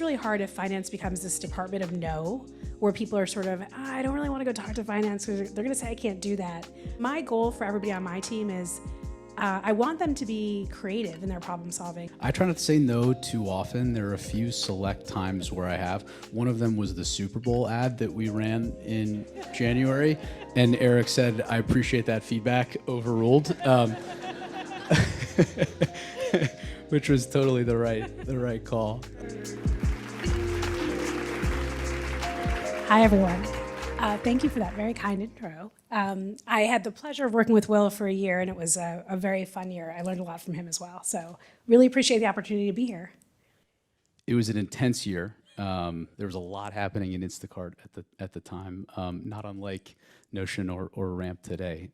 it's really hard if finance becomes this department of no, where people are sort of, I don't really want to go talk to finance because they're going to say I can't do that. My goal for everybody on my team is I want them to be creative in their problem solving. I try not to say no too often. There are a few select times where I have. One of them was the Super Bowl ad that we ran in January, and Eric said, I appreciate that feedback, overruled. Which was totally the right call. Hi, everyone. Thank you for that very kind intro. I had the pleasure of working with Will for a year, and it was a very fun year. I learned a lot from him as well. So really appreciate the opportunity to be here. It was an intense year. There was a lot happening in Instacart at the time, not unlike Notion or Ramp today.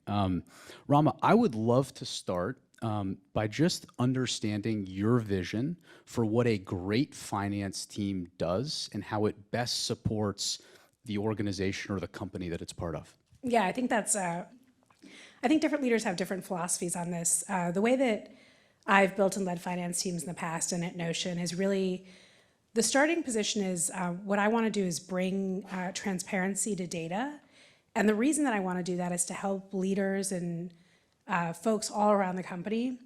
Rama, I would love to start by just understanding your vision for what a great finance team does and how it best supports the organization or the company that it's part of. Yeah, I think I think different leaders have different philosophies on this. The way that I've built and led finance teams in the past and at Notion is really, the starting position is what I want to do is bring transparency to data. And the reason that I want to do that is to help leaders and folks all around the company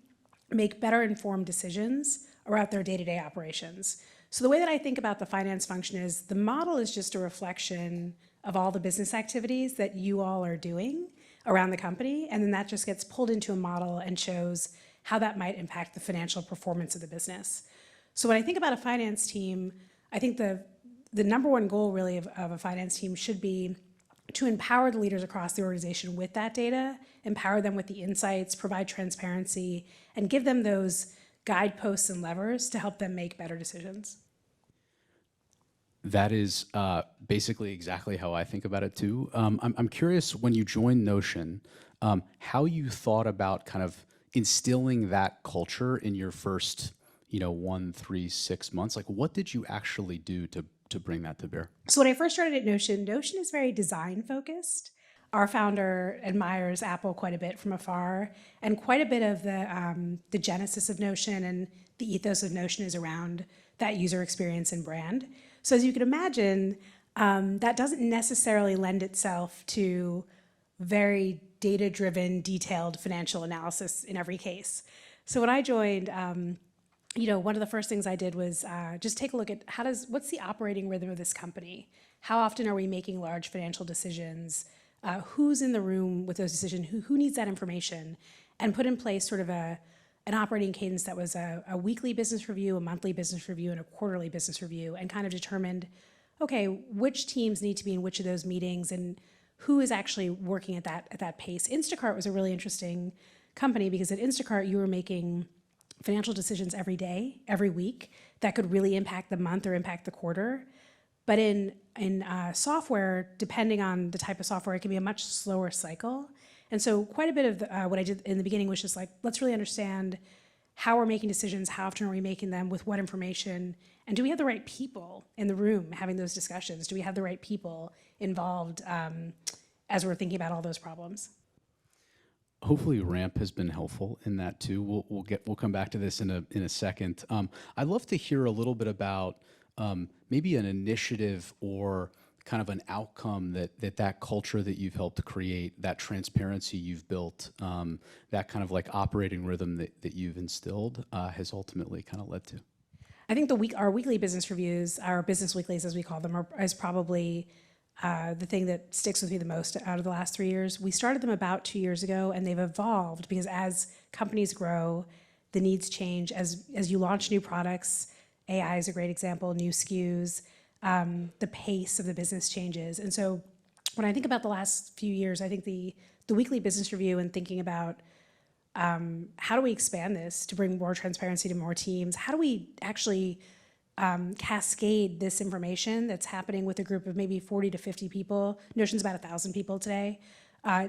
make better informed decisions about their day-to-day operations. So the way that I think about the finance function is the model is just a reflection of all the business activities that you all are doing around the company, and then that just gets pulled into a model and shows how that might impact the financial performance of the business. So when I think about a finance team, I think the number one goal really of a finance team should be to empower the leaders across the organization with that data, empower them with the insights, provide transparency, and give them those guideposts and levers to help them make better decisions. That is basically exactly how I think about it too. I'm curious, when you joined Notion, how you thought about kind of instilling that culture in your first 1, 3, 6 months. Like, what did you actually do to bring that to bear? So when I first started at Notion is very design focused. Our founder admires Apple quite a bit from afar, and quite a bit of the genesis of Notion and the ethos of Notion is around that user experience and brand. So as you can imagine, that doesn't necessarily lend itself to very data-driven, detailed financial analysis in every case. So when I joined, one of the first things I did was just take a look at what's the operating rhythm of this company? How often are we making large financial decisions? Who's in the room with those decisions? Who needs that information? And put in place sort of an operating cadence that was a weekly business review, a monthly business review, and a quarterly business review, and kind of determined, okay, which teams need to be in which of those meetings and who is actually working at that pace. Instacart was a really interesting company because at Instacart you were making financial decisions every day, every week, that could really impact the month or impact the quarter. But in software, depending on the type of software, it can be a much slower cycle. And so quite a bit of what I did in the beginning was just like, let's really understand how we're making decisions, how often are we making them, with what information, and do we have the right people in the room having those discussions? Do we have the right people involved as we're thinking about all those problems? Hopefully Ramp has been helpful in that too. We'll come back to this in a second. I'd love to hear a little bit about maybe an initiative or kind of an outcome that culture that you've helped to create, that transparency you've built, that kind of like operating rhythm that you've instilled has ultimately kind of led to. I think our weekly business reviews, our business weeklies as we call them, is probably the thing that sticks with me the most out of the last 3 years. We started them about 2 years ago, and they've evolved because as companies grow, the needs change. As you launch new products, AI is a great example, new SKUs, the pace of the business changes. And so when I think about the last few years, I think the weekly business review and thinking about how do we expand this to bring more transparency to more teams? How do we actually cascade this information that's happening with a group of maybe 40 to 50 people, Notion's about 1,000 people today,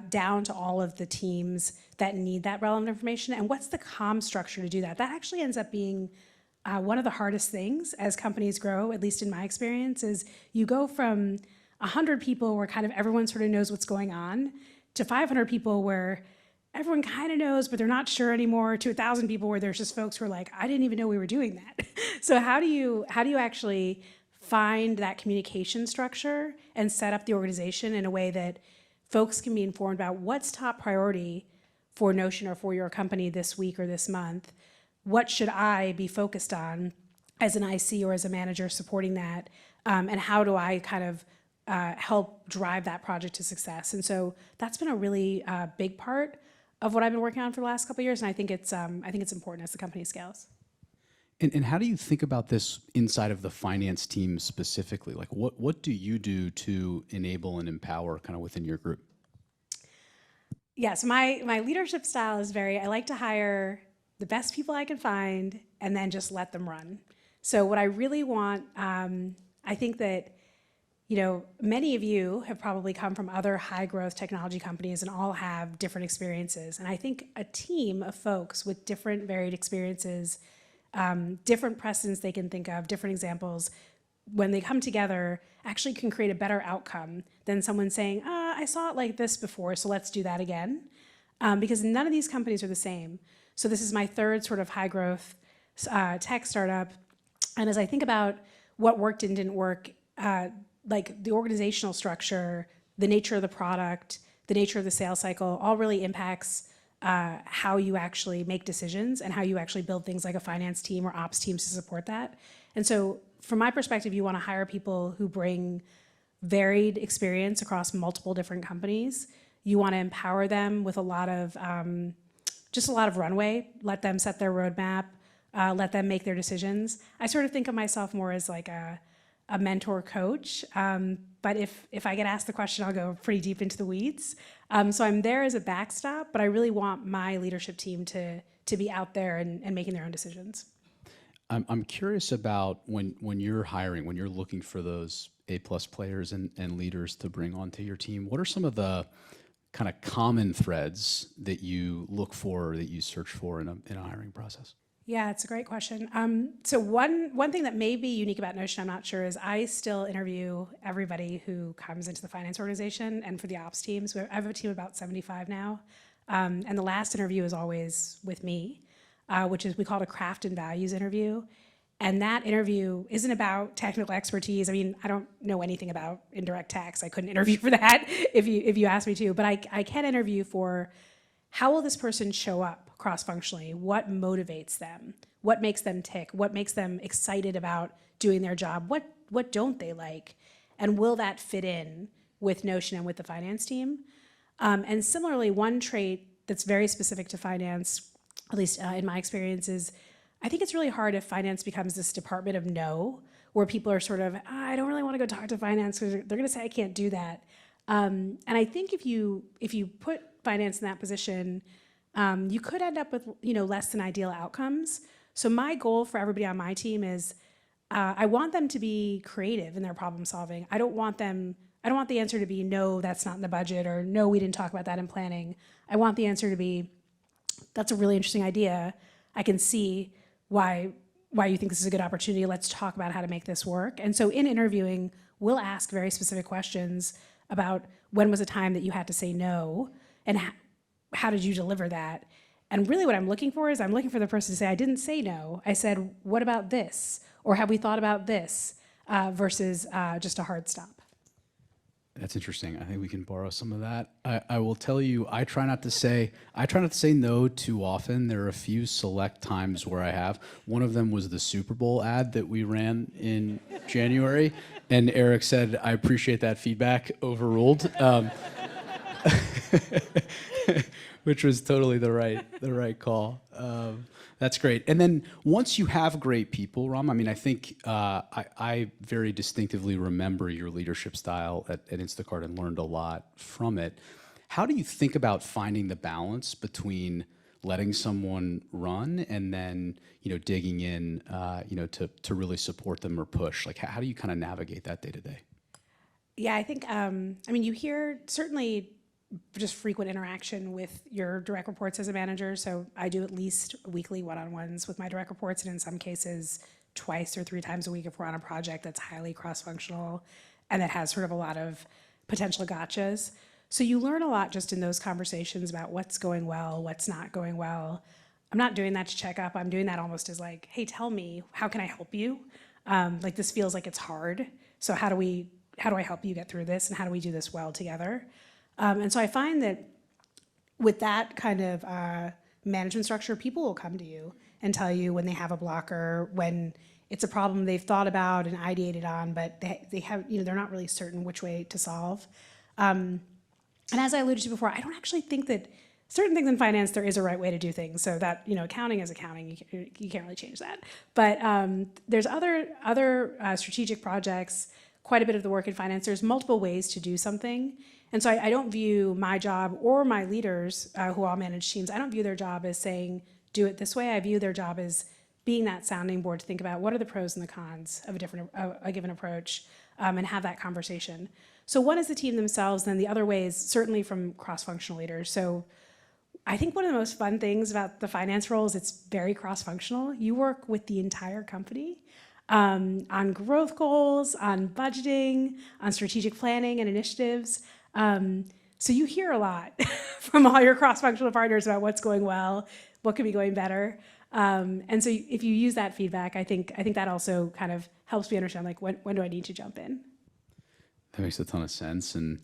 down to all of the teams that need that relevant information? And what's the comm structure to do that? That actually ends up being one of the hardest things as companies grow, at least in my experience, is you go from 100 people where kind of everyone sort of knows what's going on to 500 people where everyone kind of knows, but they're not sure anymore, to 1,000 people where there's just folks who are like, I didn't even know we were doing that. So how do you actually find that communication structure and set up the organization in a way that folks can be informed about what's top priority for Notion or for your company this week or this month? What should I be focused on as an IC or as a manager supporting that? And how do I kind of help drive that project to success? And so that's been a really big part of what I've been working on for the last couple of years. And I think it's important as the company scales. And how do you think about this inside of the finance team specifically? Like, what do you do to enable and empower kind of within your group? Yes, my leadership style is I like to hire the best people I can find and then just let them run. So what I really want, I think that, many of you have probably come from other high growth technology companies and all have different experiences. And I think a team of folks with different varied experiences, different precedents they can think of, different examples, when they come together, actually can create a better outcome than someone saying, I saw it like this before, so let's do that again. Because none of these companies are the same. So this is my third sort of high growth tech startup. And as I think about what worked and didn't work, like the organizational structure, the nature of the product, the nature of the sales cycle, all really impacts how you actually make decisions and how you actually build things like a finance team or ops teams to support that. And so from my perspective, you want to hire people who bring varied experience across multiple different companies. You want to empower them with a lot of runway, let them set their roadmap, let them make their decisions. I sort of think of myself more as like a mentor coach, but if I get asked the question, I'll go pretty deep into the weeds. So I'm there as a backstop, but I really want my leadership team to be out there and making their own decisions. I'm curious about when you're hiring, when you're looking for those A+ players and leaders to bring onto your team, what are some of the kind of common threads that you look for or that you search for in a hiring process? Yeah, it's a great question. So one thing that may be unique about Notion, I'm not sure, is I still interview everybody who comes into the finance organization and for the ops teams. I have a team of about 75 now. And the last interview is always with me, which is we call it a craft and values interview. And that interview isn't about technical expertise. I mean, I don't know anything about indirect tax. I couldn't interview for that if you asked me to. But I can interview for how will this person show up cross-functionally? What motivates them? What makes them tick? What makes them excited about doing their job? What don't they like? And will that fit in with Notion and with the finance team? And similarly, one trait that's very specific to finance, at least in my experience, is I think it's really hard if finance becomes this department of no, where people are sort of, I don't really want to go talk to finance because they're going to say I can't do that. And I think if you put finance in that position, you could end up with less than ideal outcomes. So my goal for everybody on my team is I want them to be creative in their problem solving. I don't want the answer to be no, that's not in the budget, or no, we didn't talk about that in planning. I want the answer to be, that's a really interesting idea. I can see why you think this is a good opportunity. Let's talk about how to make this work. And so in interviewing, we'll ask very specific questions about when was a time that you had to say no, and how did you deliver that? And really what I'm looking for is I'm looking for the person to say, I didn't say no. I said, what about this? Or have we thought about this? Versus just a hard stop. That's interesting. I think we can borrow some of that. I will tell you, I try not to say no too often. There are a few select times where I have. One of them was the Super Bowl ad that we ran in January, and Eric said, I appreciate that feedback, overruled. Which was totally the right call. That's great. And then once you have great people, Ram, I mean, I think I very distinctively remember your leadership style at Instacart and learned a lot from it. How do you think about finding the balance between letting someone run and then digging in to really support them or push? Like how do you kind of navigate that day to day? Yeah, I think you hear certainly just frequent interaction with your direct reports as a manager. So I do at least weekly one-on-ones with my direct reports, and in some cases twice or 3 times a week if we're on a project that's highly cross-functional and that has sort of a lot of potential gotchas. So you learn a lot just in those conversations about what's going well, what's not going well. I'm not doing that to check up. I'm doing that almost as like, hey, tell me, how can I help you? Like this feels like it's hard. So how do I help you get through this, and how do we do this well together? And so I find that with that kind of management structure, people will come to you and tell you when they have a blocker, when it's a problem they've thought about and ideated on, but they have, they're not really certain which way to solve. And as I alluded to before, I don't actually think that certain things in finance, there is a right way to do things. So that, accounting is accounting, you can't really change that. But there's other strategic projects, quite a bit of the work in finance, there's multiple ways to do something. And so I don't view my job or my leaders who all manage teams, I don't view their job as saying, do it this way. I view their job as being that sounding board to think about what are the pros and the cons of a given approach, and have that conversation. So one is the team themselves, then the other way is certainly from cross-functional leaders. So I think one of the most fun things about the finance role is it's very cross-functional. You work with the entire company on growth goals, on budgeting, on strategic planning and initiatives. So you hear a lot from all your cross-functional partners about what's going well, what could be going better. And so if you use that feedback, I think that also kind of helps me understand, like, when do I need to jump in? That makes a ton of sense. And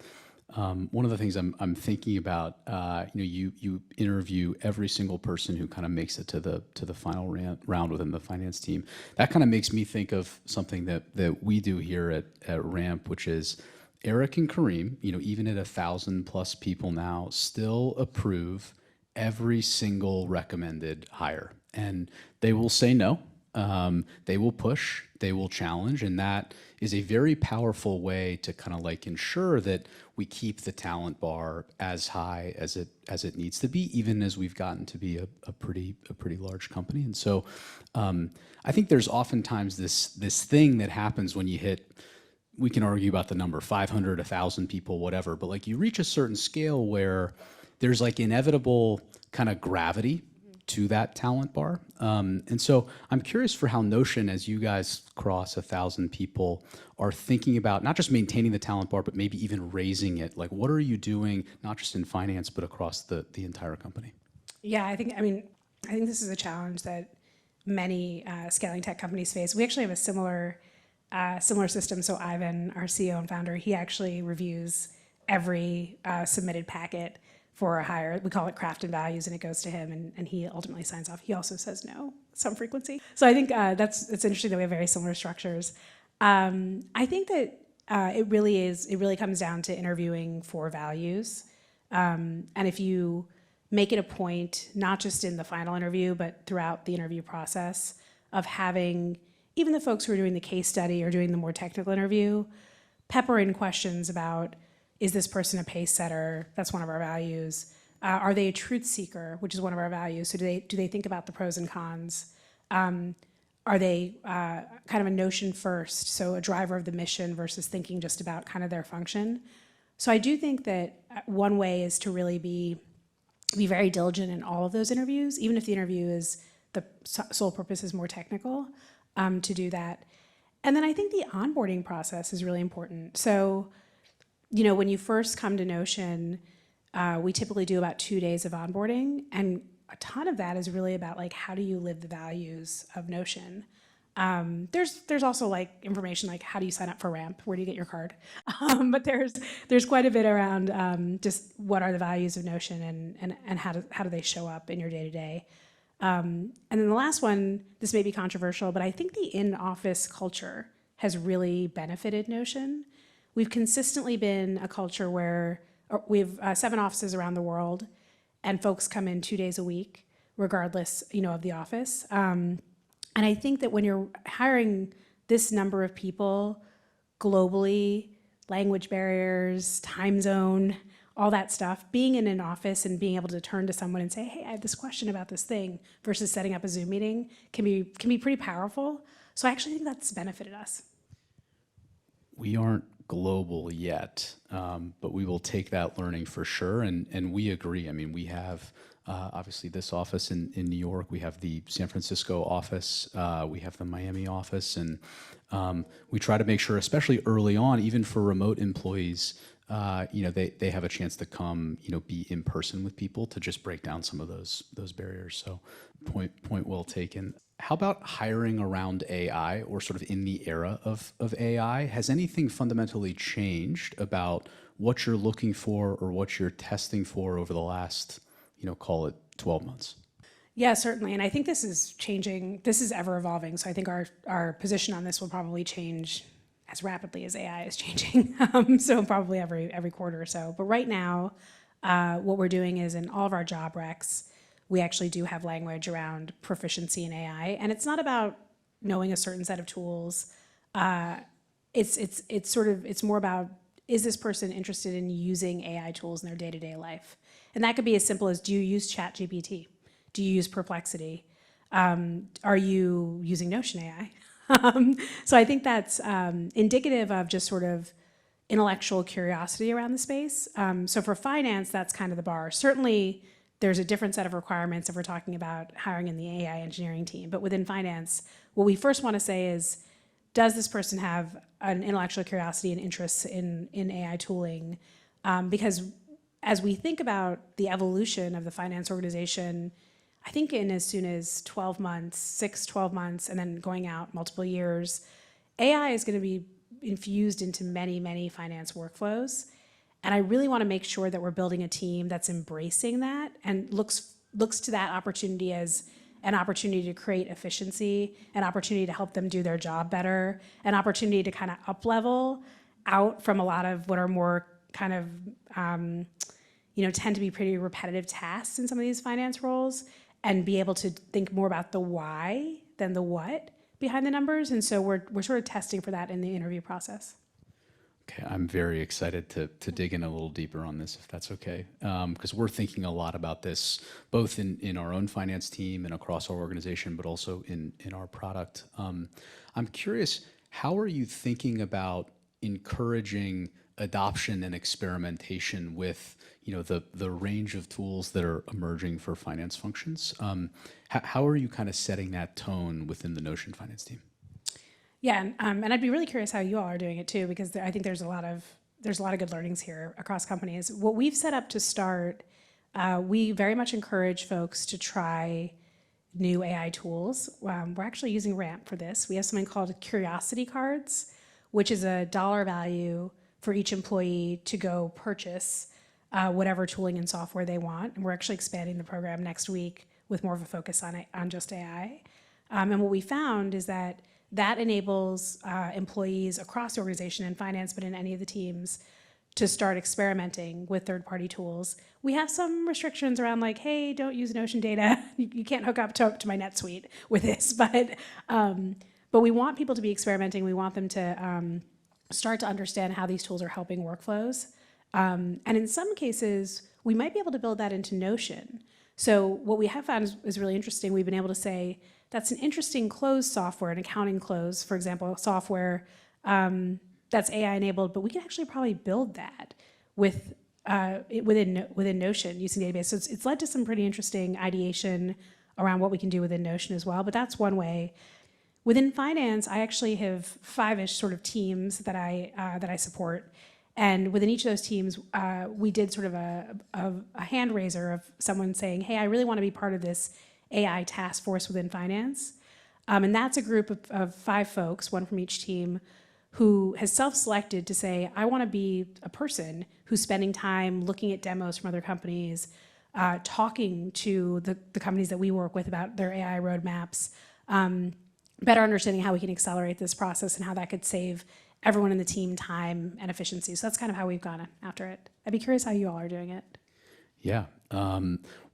one of the things I'm thinking about, you interview every single person who kind of makes it to the final round within the finance team. That kind of makes me think of something that we do here at Ramp, which is Eric and Kareem, even at 1,000+ people now, still approve every single recommended hire. And they will say no, they will push, they will challenge, and that is a very powerful way to kind of like ensure that we keep the talent bar as high as it needs to be, even as we've gotten to be a pretty large company. And so I think there's oftentimes this thing that happens when you hit, we can argue about the number, 500, 1,000 people, whatever, but like you reach a certain scale where there's like inevitable kind of gravity to that talent bar. And so I'm curious for how Notion, as you guys cross 1,000 people, are thinking about not just maintaining the talent bar, but maybe even raising it. Like, what are you doing, not just in finance, but across the entire company? Yeah, I think this is a challenge that many scaling tech companies face. We actually have a similar system. So Ivan, our CEO and founder, he actually reviews every submitted packet for a hire. We call it craft and values, and it goes to him, and he ultimately signs off. He also says no, some frequency. So I think it's interesting that we have very similar structures. I think that it really comes down to interviewing for values. And if you make it a point, not just in the final interview, but throughout the interview process, of having even the folks who are doing the case study or doing the more technical interview, pepper in questions about, is this person a pace setter? That's one of our values. Are they a truth seeker, which is one of our values? So do they think about the pros and cons? Are they kind of a notion first, so a driver of the mission versus thinking just about kind of their function? So I do think that one way is to really be very diligent in all of those interviews, even if the interview is the sole purpose is more technical, to do that. And then I think the onboarding process is really important. So, when you first come to Notion, we typically do about 2 days of onboarding, and a ton of that is really about like, how do you live the values of Notion? There's also like information like, how do you sign up for Ramp? Where do you get your card? But there's quite a bit around just what are the values of Notion and how do they show up in your day to day. And then the last one, this may be controversial, but I think the in-office culture has really benefited Notion. We've consistently been a culture where we have 7 offices around the world, and folks come in 2 days a week, regardless, of the office. And I think that when you're hiring this number of people globally, language barriers, time zone, all that stuff, being in an office and being able to turn to someone and say, hey, I have this question about this thing, versus setting up a Zoom meeting can be pretty powerful. So I actually think that's benefited us. We aren't global yet, but we will take that learning for sure. And we agree. I mean, we have obviously this office in New York. We have the San Francisco office. We have the Miami office. And we try to make sure, especially early on, even for remote employees, they have a chance to come, be in person with people to just break down some of those barriers. So point well taken. How about hiring around AI, or sort of in the era of AI? Has anything fundamentally changed about what you're looking for or what you're testing for over the last, call it 12 months? Yeah, certainly. And I think this is changing. This is ever evolving. So I think our position on this will probably change as rapidly as AI is changing. So probably every quarter or so. But right now, what we're doing is in all of our job recs, we actually do have language around proficiency in AI. And it's not about knowing a certain set of tools. It's more about, is this person interested in using AI tools in their day-to-day life? And that could be as simple as, do you use ChatGPT? Do you use Perplexity? Are you using Notion AI? So I think that's indicative of just sort of intellectual curiosity around the space. So for finance, that's kind of the bar. Certainly, there's a different set of requirements if we're talking about hiring in the AI engineering team. But within finance, what we first want to say is, does this person have an intellectual curiosity and interest in AI tooling? Because as we think about the evolution of the finance organization, I think in as soon as 12 months, 12 months, and then going out multiple years, AI is going to be infused into many, many finance workflows. And I really want to make sure that we're building a team that's embracing that and looks to that opportunity as an opportunity to create efficiency, an opportunity to help them do their job better, an opportunity to kind of up-level out from a lot of what are more kind of, tend to be pretty repetitive tasks in some of these finance roles, and be able to think more about the why than the what behind the numbers. And so we're sort of testing for that in the interview process. Okay, I'm very excited to dig in a little deeper on this, if that's okay, because we're thinking a lot about this, both in our own finance team and across our organization, but also in our product. I'm curious, how are you thinking about encouraging adoption and experimentation with the range of tools that are emerging for finance functions? How are you kind of setting that tone within the Notion finance team? Yeah, and I'd be really curious how you all are doing it too, because I think there's a lot of good learnings here across companies. What we've set up to start, we very much encourage folks to try new AI tools. We're actually using Ramp for this. We have something called curiosity cards, which is a dollar value for each employee to go purchase whatever tooling and software they want. And we're actually expanding the program next week with more of a focus on just AI. And what we found is that enables employees across the organization in finance, but in any of the teams, to start experimenting with third-party tools. We have some restrictions around like, hey, don't use Notion data. You can't hook up to my NetSuite with this. But we want people to be experimenting. We want them to start to understand how these tools are helping workflows. And in some cases, we might be able to build that into Notion. So what we have found is really interesting. We've been able to say, that's an interesting close software, an accounting close, for example, software that's AI enabled, but we can actually probably build that within Notion using database. So it's led to some pretty interesting ideation around what we can do within Notion as well, but that's one way. Within finance, I actually have 5-ish sort of teams that I support. And within each of those teams, we did sort of a hand raiser of someone saying, hey, I really want to be part of this AI task force within finance. And that's a group of 5 folks, one from each team, who has self-selected to say, I want to be a person who's spending time looking at demos from other companies, talking to the companies that we work with about their AI roadmaps, better understanding how we can accelerate this process and how that could save everyone in the team time and efficiency. So that's kind of how we've gone after it. I'd be curious how you all are doing it. Yeah.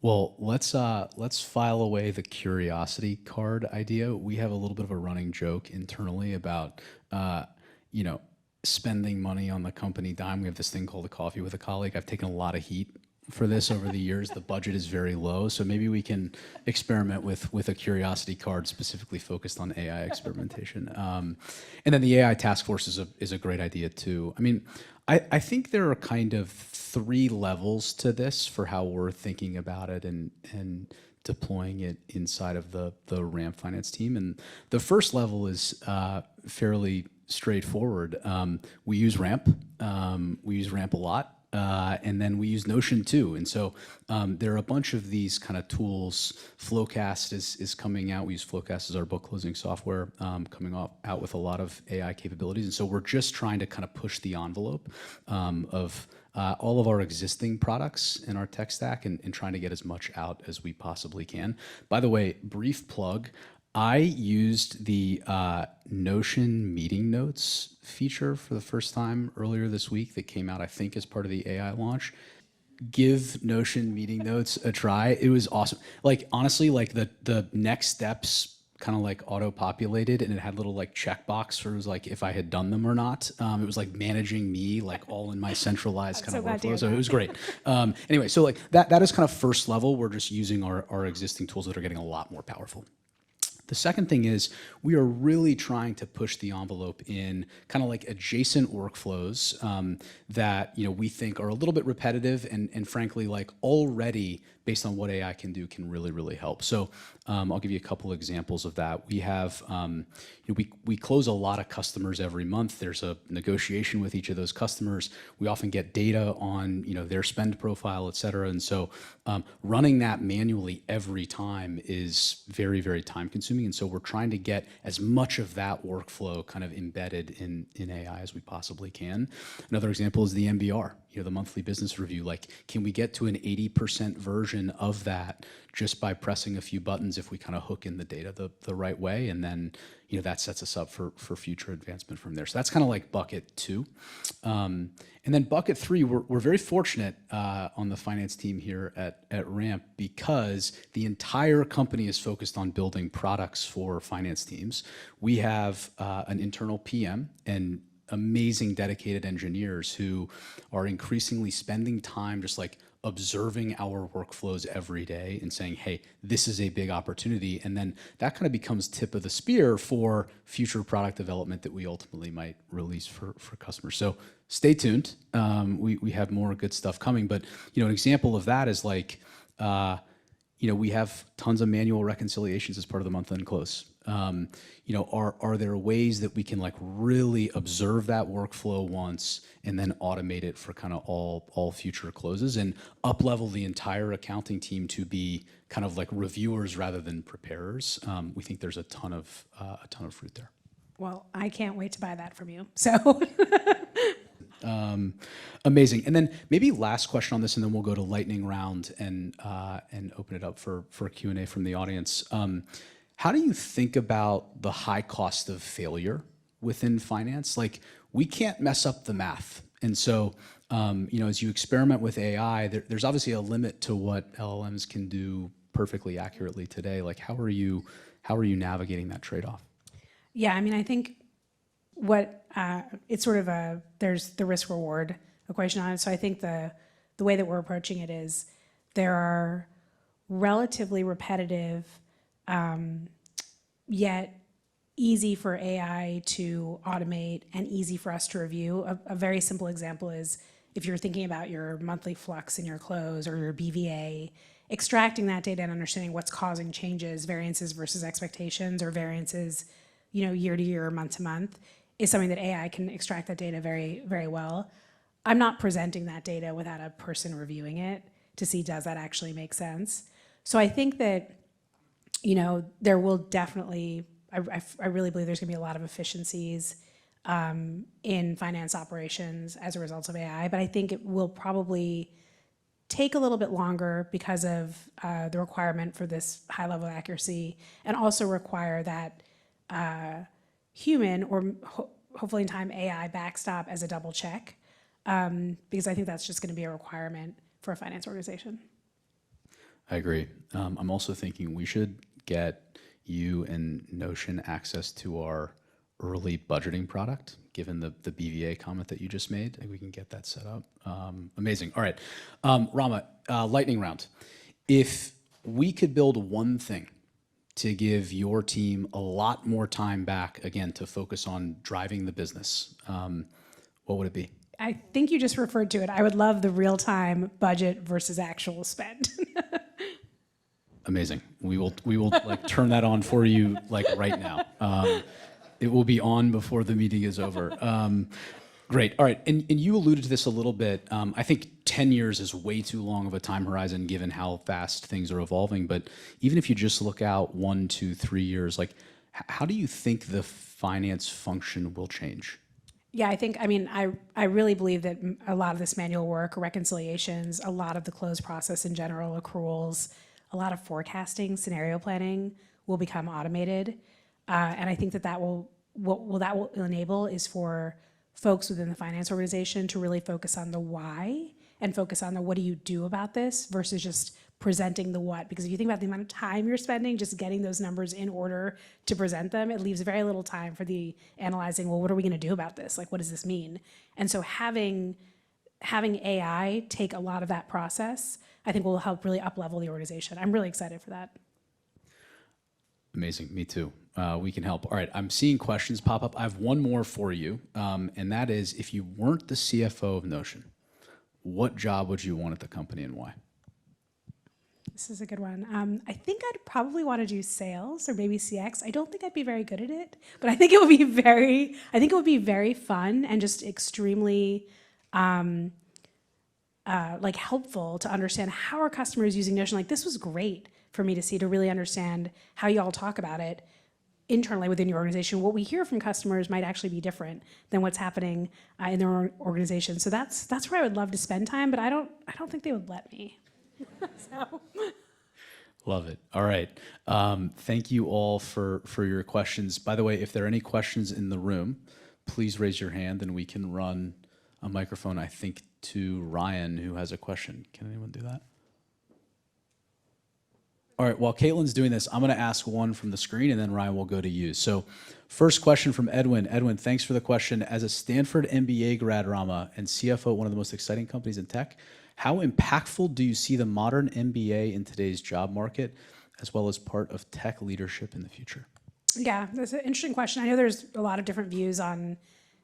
Well, let's file away the curiosity card idea. We have a little bit of a running joke internally about, spending money on the company dime. We have this thing called a coffee with a colleague. I've taken a lot of heat for this over the years. The budget is very low, so maybe we can experiment with a curiosity card specifically focused on AI experimentation. And then the AI task force is a great idea too. I mean, I think there are kind of 3 levels to this for how we're thinking about it and deploying it inside of the Ramp finance team. And the first level is fairly straightforward. We use Ramp. We use Ramp a lot. And then we use Notion too. And so there are a bunch of these kind of tools. Flowcast is coming out. We use Flowcast as our book closing software, coming out with a lot of AI capabilities. And so we're just trying to kind of push the envelope of all of our existing products in our tech stack and trying to get as much out as we possibly can. By the way, brief plug, I used the Notion meeting notes feature for the first time earlier this week that came out, I think, as part of the AI launch. Give Notion meeting notes a try. It was awesome. Like, honestly, like the next steps kind of like auto-populated, and it had little like checkbox for, it was like if I had done them or not. It was like managing me, like all in my centralized kind of workflow. So it was great. Anyway, so like that is kind of first level. We're just using our existing tools that are getting a lot more powerful. The second thing is we are really trying to push the envelope in kind of like adjacent workflows that we think are a little bit repetitive and frankly like already based on what AI can do can really, really help. So I'll give you a couple examples of that. We have, we close a lot of customers every month. There's a negotiation with each of those customers. We often get data on their spend profile, et cetera. And so running that manually every time is very, very time consuming. And so we're trying to get as much of that workflow kind of embedded in AI as we possibly can. Another example is the MBR, the monthly business review. Like, can we get to an 80% version of that just by pressing a few buttons if we kind of hook in the data the right way? And then, that sets us up for future advancement from there. So that's kind of like bucket 2. And then bucket 3, we're very fortunate on the finance team here at Ramp because the entire company is focused on building products for finance teams. We have an internal PM and amazing dedicated engineers who are increasingly spending time just like observing our workflows every day and saying, hey, this is a big opportunity. And then that kind of becomes tip of the spear for future product development that we ultimately might release for customers. So stay tuned. We have more good stuff coming. But an example of that is like, we have tons of manual reconciliations as part of the month-end close. Are there ways that we can like really observe that workflow once and then automate it for kind of all future closes and up-level the entire accounting team to be kind of like reviewers rather than preparers? We think there's a ton of fruit there. Well, I can't wait to buy that from you. So. Amazing. And then maybe last question on this, and then we'll go to lightning round and open it up for Q&A from the audience. How do you think about the high cost of failure within finance? Like, we can't mess up the math. And so, as you experiment with AI, there's obviously a limit to what LLMs can do perfectly accurately today. Like, how are you navigating that trade-off? Yeah, I mean, I think it's sort of there's the risk reward equation on it. So I think the way that we're approaching it is there are relatively repetitive, yet easy for AI to automate and easy for us to review. A very simple example is if you're thinking about your monthly flux in your close or your BVA, extracting that data and understanding what's causing changes, variances versus expectations, or variances, year to year or month to month, is something that AI can extract that data very, very well. I'm not presenting that data without a person reviewing it to see, does that actually make sense? So I think that, there will definitely, I really believe there's gonna be a lot of efficiencies in finance operations as a result of AI, but I think it will probably take a little bit longer because of the requirement for this high level of accuracy, and also require that human or hopefully in time AI backstop as a double check, because I think that's just going to be a requirement for a finance organization. I agree. I'm also thinking we should get you and Notion access to our early budgeting product, given the BVA comment that you just made. I think we can get that set up. Amazing. All right. Rama, lightning round. If we could build one thing to give your team a lot more time back, again, to focus on driving the business, what would it be? I think you just referred to it. I would love the real-time budget versus actual spend. Amazing. We will like turn that on for you like right now. It will be on before the meeting is over. Great. All right. And you alluded to this a little bit. I think 10 years is way too long of a time horizon given how fast things are evolving. But even if you just look out 1, 2, 3 years, like how do you think the finance function will change? Yeah, I really believe that a lot of this manual work, reconciliations, a lot of the close process in general, accruals, a lot of forecasting, scenario planning will become automated. And I think that will enable is for folks within the finance organization to really focus on the why and focus on the what do you do about this versus just presenting the what. Because if you think about the amount of time you're spending just getting those numbers in order to present them, it leaves very little time for the analyzing, well, what are we gonna do about this? Like, what does this mean? And so having AI take a lot of that process, I think will help really up-level the organization. I'm really excited for that. Amazing. Me too. We can help. All right. I'm seeing questions pop up. I have one more for you, and that is, if you weren't the CFO of Notion, what job would you want at the company and why? This is a good one. I think I'd probably want to do sales or maybe CX. I don't think I'd be very good at it, but I think it would be very fun and just extremely like helpful to understand how are customers using Notion. Like, this was great for me to see, to really understand how you all talk about it internally within your organization. What we hear from customers might actually be different than what's happening in their own organization. So that's where I would love to spend time, but I don't think they would let me. So. Love it. All right. Thank you all for your questions. By the way, if there are any questions in the room, please raise your hand and we can run a microphone, I think, to Ryan, who has a question. Can anyone do that? All right, while Caitlin's doing this, I'm going to ask one from the screen, and then Ryan will go to you. So first question from Edwin. Edwin, thanks for the question. As a Stanford MBA grad, Rama, and CFO at one of the most exciting companies in tech, how impactful do you see the modern MBA in today's job market, as well as part of tech leadership in the future? Yeah, that's an interesting question. I know there's a lot of different views on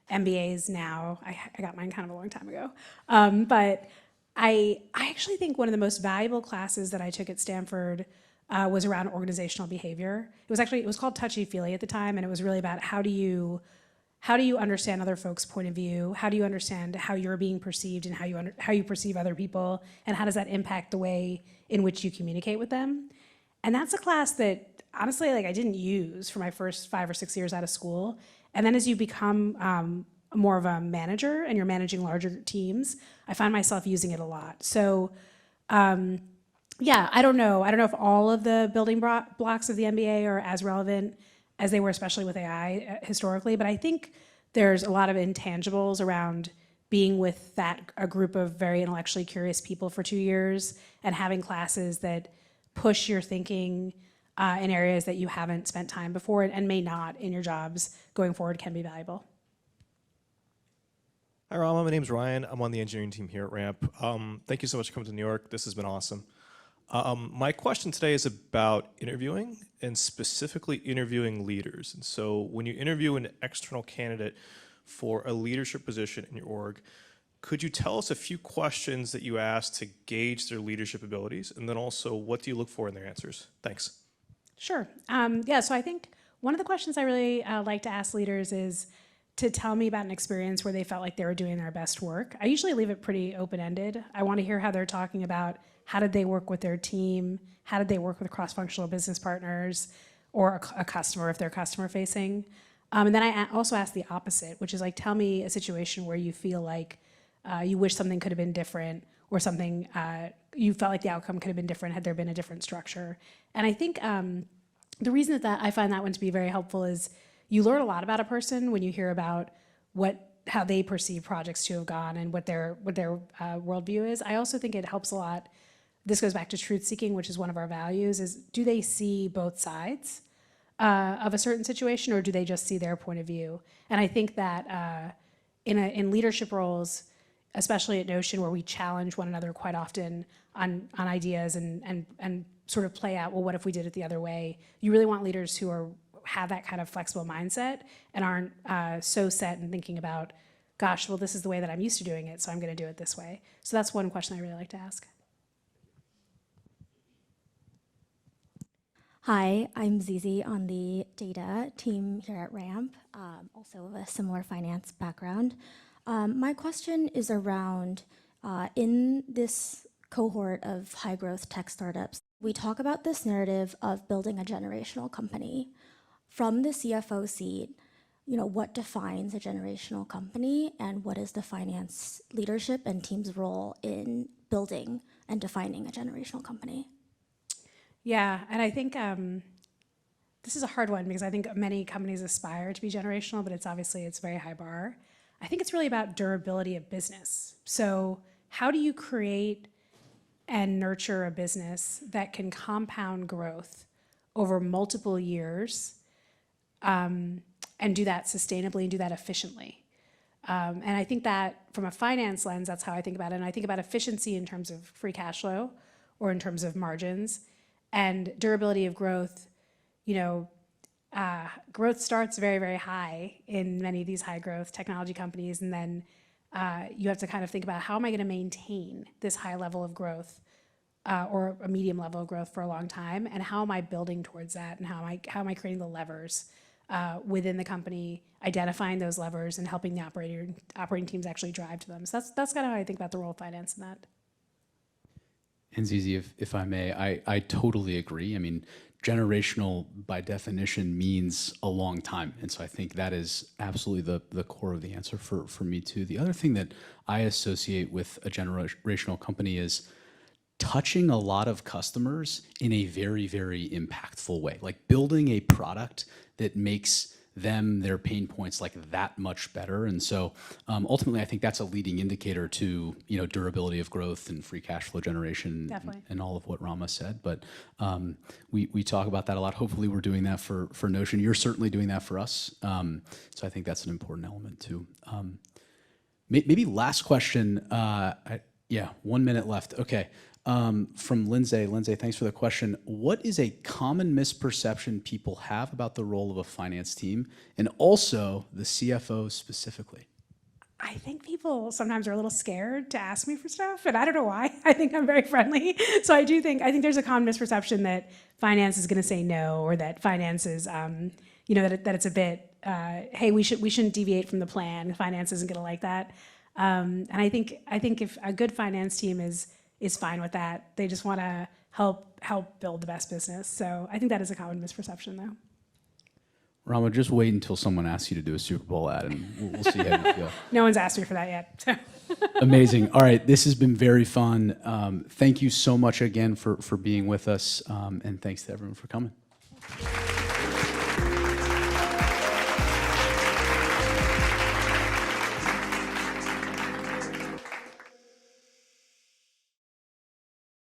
MBAs now. I got mine kind of a long time ago. But I actually think one of the most valuable classes that I took at Stanford was around organizational behavior. It was called Touchy-Feely at the time, and it was really about how do you understand other folks' point of view? How do you understand how you're being perceived and how you perceive other people? And how does that impact the way in which you communicate with them? And that's a class that, honestly, like I didn't use for my first 5 or 6 years out of school. And then as you become more of a manager and you're managing larger teams, I find myself using it a lot. So yeah, I don't know if all of the building blocks of the MBA are as relevant as they were, especially with AI historically, but I think there's a lot of intangibles around being with a group of very intellectually curious people for 2 years and having classes that push your thinking in areas that you haven't spent time before and may not in your jobs going forward can be valuable. Hi, Rama. My name's Ryan. I'm on the engineering team here at Ramp. Thank you so much for coming to New York. This has been awesome. My question today is about interviewing and specifically interviewing leaders. And so when you interview an external candidate for a leadership position in your org, could you tell us a few questions that you ask to gauge their leadership abilities? And then also, what do you look for in their answers? Thanks. Sure. Yeah, so I think one of the questions I really like to ask leaders is to tell me about an experience where they felt like they were doing their best work. I usually leave it pretty open-ended. I want to hear how they're talking about how did they work with their team, how did they work with cross-functional business partners, or a customer if they're customer-facing. And then I also ask the opposite, which is like, tell me a situation where you feel like you wish something could have been different, or something you felt like the outcome could have been different had there been a different structure. And I think the reason that I find that one to be very helpful is you learn a lot about a person when you hear about how they perceive projects to have gone and what their worldview is. I also think it helps a lot. This goes back to truth seeking, which is one of our values, is do they see both sides? of a certain situation, or do they just see their point of view? And I think that in leadership roles, especially at Notion, where we challenge one another quite often on ideas and sort of play out, well, what if we did it the other way? You really want leaders who have that kind of flexible mindset and aren't so set in thinking about, gosh, well, this is the way that I'm used to doing it, so I'm going to do it this way. So that's one question I really like to ask. Hi, I'm Zizi on the data team here at Ramp, also of a similar finance background. My question is around, in this cohort of high growth tech startups, we talk about this narrative of building a generational company. From the CFO seat, what defines a generational company, and what is the finance leadership and team's role in building and defining a generational company? Yeah, and I think this is a hard one because I think many companies aspire to be generational, but it's a very high bar. I think it's really about durability of business. So how do you create and nurture a business that can compound growth over multiple years, and do that sustainably and do that efficiently? And I think that from a finance lens, that's how I think about it. And I think about efficiency in terms of free cash flow or in terms of margins, and durability of growth. Growth starts very, very high in many of these high growth technology companies. And then you have to kind of think about, how am I going to maintain this high level of growth or a medium level of growth for a long time? And how am I building towards that? And how am I creating the levers within the company, identifying those levers and helping the operating teams actually drive to them? So that's kind of how I think about the role of finance in that. And Zizi, if I may, I totally agree. I mean, generational by definition means a long time. And so I think that is absolutely the core of the answer for me too. The other thing that I associate with a generational company is touching a lot of customers in a very, very impactful way, like building a product that makes their pain points like that much better. And so ultimately, I think that's a leading indicator to durability of growth and free cash flow generation and all of what Rama said. But we talk about that a lot. Hopefully we're doing that for Notion. You're certainly doing that for us. So I think that's an important element too. Maybe last question. 1 minute left. Okay. From Lindsay. Lindsay, thanks for the question. What is a common misperception people have about the role of a finance team, and also the CFO specifically? I think people sometimes are a little scared to ask me for stuff, and I don't know why. I think I'm very friendly. So I think there's a common misperception that finance is going to say no, or that finance is, that it's a bit, hey, we shouldn't deviate from the plan. Finance isn't going to like that. And I think if a good finance team is fine with that, they just want to help build the best business. So I think that is a common misperception, though. Rama, just wait until someone asks you to do a Super Bowl ad, and we'll see how you feel. No one's asked me for that yet. So. Amazing. All right, this has been very fun. Thank you so much again for being with us, and thanks to everyone for coming.